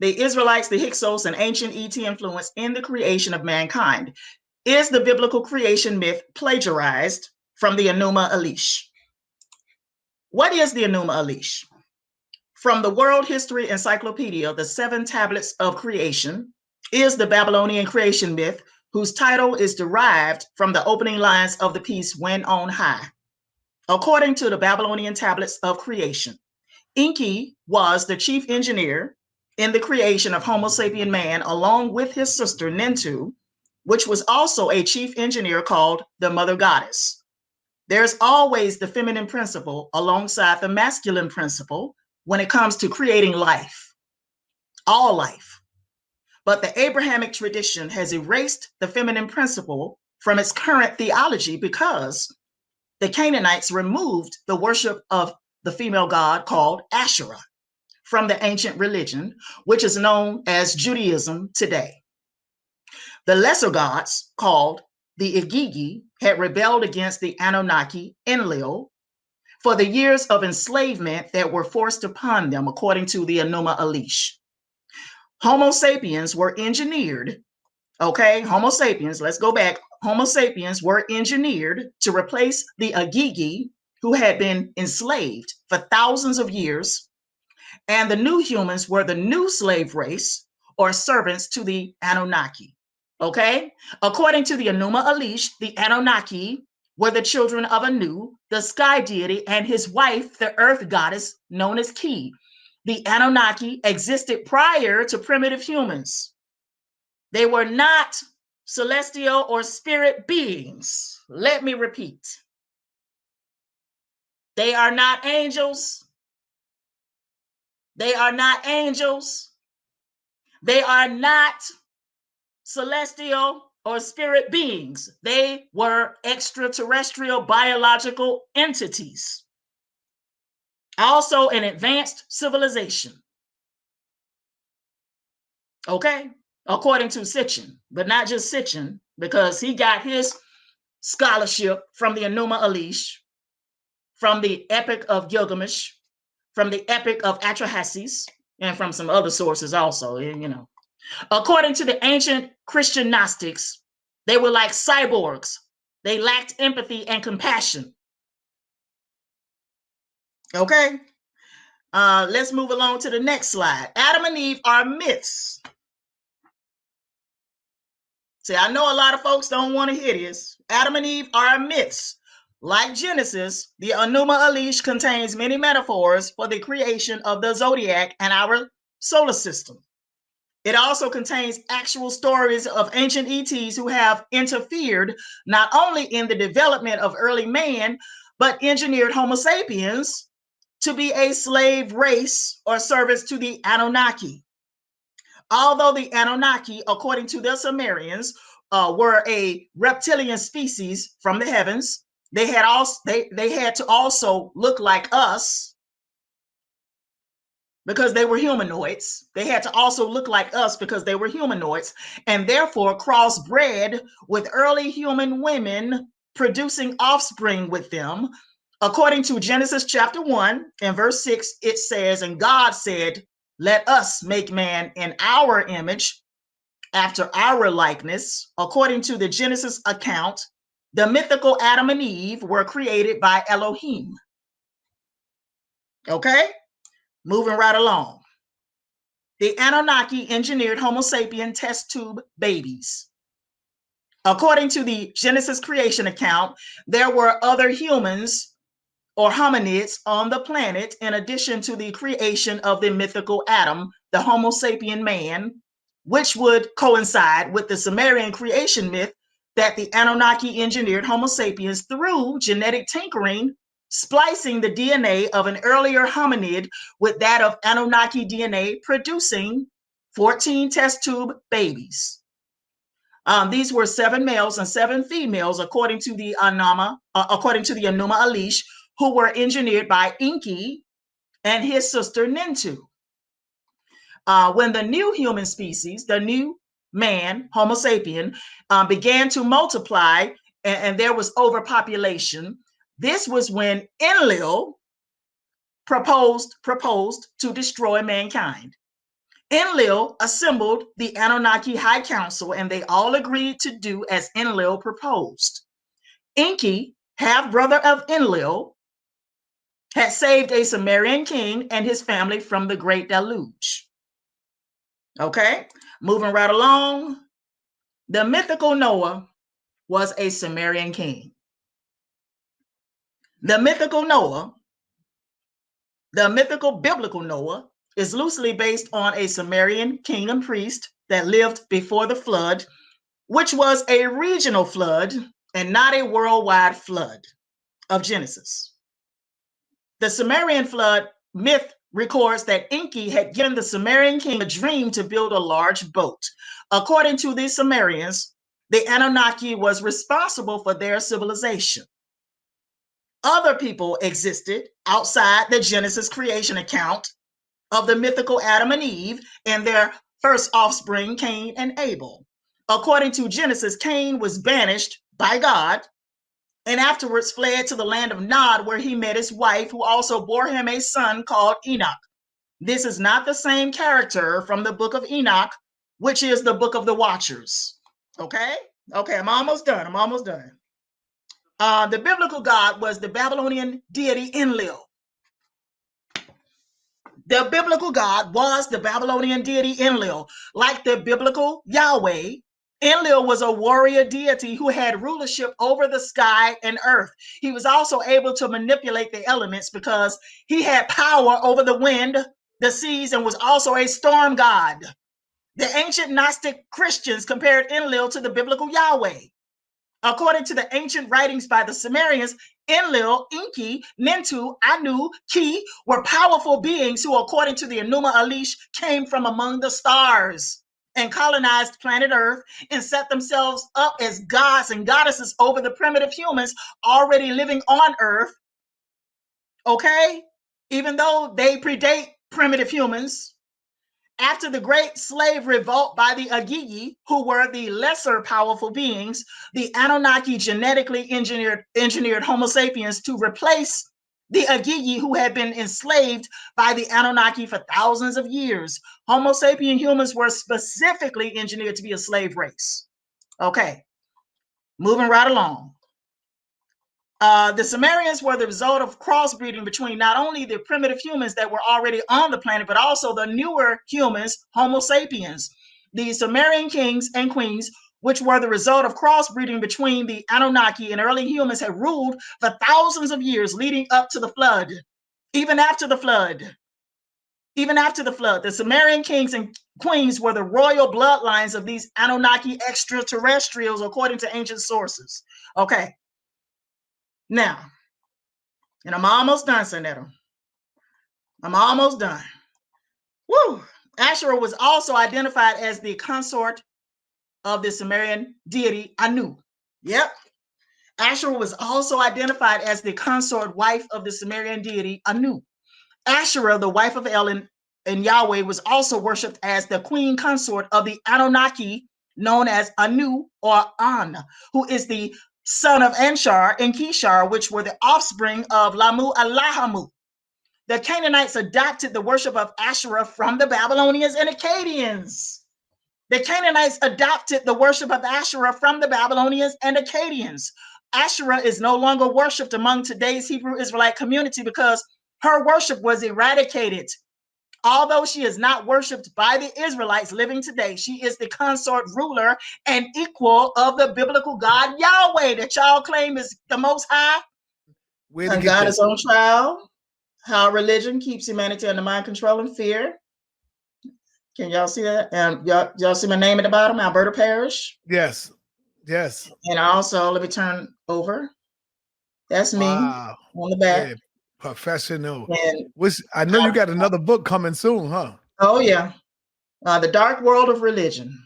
the Israelites, the Hyksos, and ancient ET influence in the creation of mankind. Is the biblical creation myth plagiarized from the Enuma Elish? What is the Enuma Elish? From the World History Encyclopedia, the Seven Tablets of Creation is the Babylonian creation myth whose title is derived from the opening lines of the piece When on High. According to the Babylonian Tablets of Creation, Enki was the chief engineer in the creation of Homo sapien man, along with his sister Nintu, which was also a chief engineer called the Mother Goddess. There's always the feminine principle alongside the masculine principle when it comes to creating life, all life. But the Abrahamic tradition has erased the feminine principle from its current theology because the Canaanites removed the worship of the female god called Asherah from the ancient religion, which is known as Judaism today. The lesser gods, called the Igigi, had rebelled against the Anunnaki, Enlil, for the years of enslavement that were forced upon them, according to the Enuma Elish. Homo sapiens were engineered, okay? Homo sapiens, let's go back. Homo sapiens were engineered to replace the Igigi, who had been enslaved for thousands of years, and the new humans were the new slave race or servants to the Anunnaki. Okay, according to the Enuma Elish, the Anunnaki were the children of Anu, the sky deity, and his wife, the earth goddess known as Ki. The Anunnaki existed prior to primitive humans. They were not celestial or spirit beings. Let me repeat. They are not angels. They are not angels. They are not celestial or spirit beings. They were extraterrestrial biological entities. Also an advanced civilization. Okay, according to Sitchin, but not just Sitchin, because he got his scholarship from the Enuma Elish, from the Epic of Gilgamesh, from the Epic of Atrahasis, and from some other sources also, you know. According to the ancient Christian Gnostics, they were like cyborgs. They lacked empathy and compassion. Okay, let's move along to the next slide. Adam and Eve are myths. See, I know a lot of folks don't want to hear this. Adam and Eve are myths. Like Genesis, the Enuma Elish contains many metaphors for the creation of the zodiac and our solar system. It also contains actual stories of ancient ETs who have interfered not only in the development of early man, but engineered Homo sapiens to be a slave race or servants to the Anunnaki. Although the Anunnaki, according to the Sumerians, were a reptilian species from the heavens, they had to also look like us, because they were humanoids. They had to also look like us because they were humanoids, and therefore crossbred with early human women, producing offspring with them. According to Genesis chapter 1 and verse 6, it says, and God said, let us make man in our image, after our likeness. According to the Genesis account, the mythical Adam and Eve were created by Elohim. Okay? Moving right along. The Anunnaki engineered Homo sapien test tube babies. According to the Genesis creation account, there were other humans or hominids on the planet in addition to the creation of the mythical Adam, the Homo sapien man, which would coincide with the Sumerian creation myth that the Anunnaki engineered Homo sapiens through genetic tinkering, splicing the DNA of an earlier hominid with that of Anunnaki DNA, producing 14 test tube babies. These were 7 males and 7 females, according to the Enuma Elish, who were engineered by Enki and his sister Nintu. When the new human species, the new man, Homo sapien, began to multiply and there was overpopulation, this was when Enlil proposed to destroy mankind. Enlil assembled the Anunnaki High Council, and they all agreed to do as Enlil proposed. Enki, half-brother of Enlil, had saved a Sumerian king and his family from the Great Deluge. Okay, moving right along. The mythical Noah was a Sumerian king. The mythical biblical Noah, is loosely based on a Sumerian king and priest that lived before the flood, which was a regional flood and not a worldwide flood of Genesis. The Sumerian flood myth records that Enki had given the Sumerian king a dream to build a large boat. According to the Sumerians, the Anunnaki was responsible for their civilization. Other people existed outside the Genesis creation account of the mythical Adam and Eve and their first offspring, Cain and Abel. According to Genesis, Cain was banished by God and afterwards fled to the land of Nod, where he met his wife, who also bore him a son called Enoch. This is not the same character from the book of Enoch, which is the book of the Watchers. Okay, I'm almost done. The biblical God was the Babylonian deity Enlil. The biblical God was the Babylonian deity Enlil. Like the biblical Yahweh, Enlil was a warrior deity who had rulership over the sky and earth. He was also able to manipulate the elements because he had power over the wind, the seas, and was also a storm god. The ancient Gnostic Christians compared Enlil to the biblical Yahweh. According to the ancient writings by the Sumerians, Enlil, Enki, Nintu, Anu, Ki were powerful beings who, according to the Enuma Elish, came from among the stars and colonized planet Earth and set themselves up as gods and goddesses over the primitive humans already living on Earth. Okay? Even though they predate primitive humans. After the great slave revolt by the Agigi, who were the lesser powerful beings, the Anunnaki genetically engineered Homo sapiens to replace the Agigi, who had been enslaved by the Anunnaki for thousands of years. Homo sapien humans were specifically engineered to be a slave race. Okay, moving right along. The Sumerians were the result of crossbreeding between not only the primitive humans that were already on the planet, but also the newer humans, Homo sapiens. The Sumerian kings and queens, which were the result of crossbreeding between the Anunnaki and early humans, had ruled for thousands of years leading up to the flood. Even after the flood, the Sumerian kings and queens were the royal bloodlines of these Anunnaki extraterrestrials, according to ancient sources. Okay. Now, and I'm almost done, Senator. I'm almost done. Woo! Asherah was also identified as the consort of the Sumerian deity Anu. Yep. Asherah was also identified as the consort wife of the Sumerian deity Anu. Asherah, the wife of El and Yahweh, was also worshipped as the queen consort of the Anunnaki, known as Anu or An, who is the son of Anshar and Kishar, which were the offspring of Lamu Allahamu. The Canaanites adopted the worship of Asherah from the Babylonians and Akkadians. The Canaanites adopted the worship of Asherah from the Babylonians and Akkadians. Asherah is no longer worshipped among today's Hebrew Israelite community because her worship was eradicated. Although she is not worshipped by the Israelites living today, she is the consort ruler and equal of the biblical God Yahweh that y'all claim is the Most High. And God is on trial. How religion keeps humanity under mind control and fear. Can y'all see that? And y'all see my name at the bottom, Alberta Parrish? Yes. And also, let me turn over. That's me on the back. Yeah. Professional. And I know you got another book coming soon, huh? Oh, yeah. The Dark World of Religion.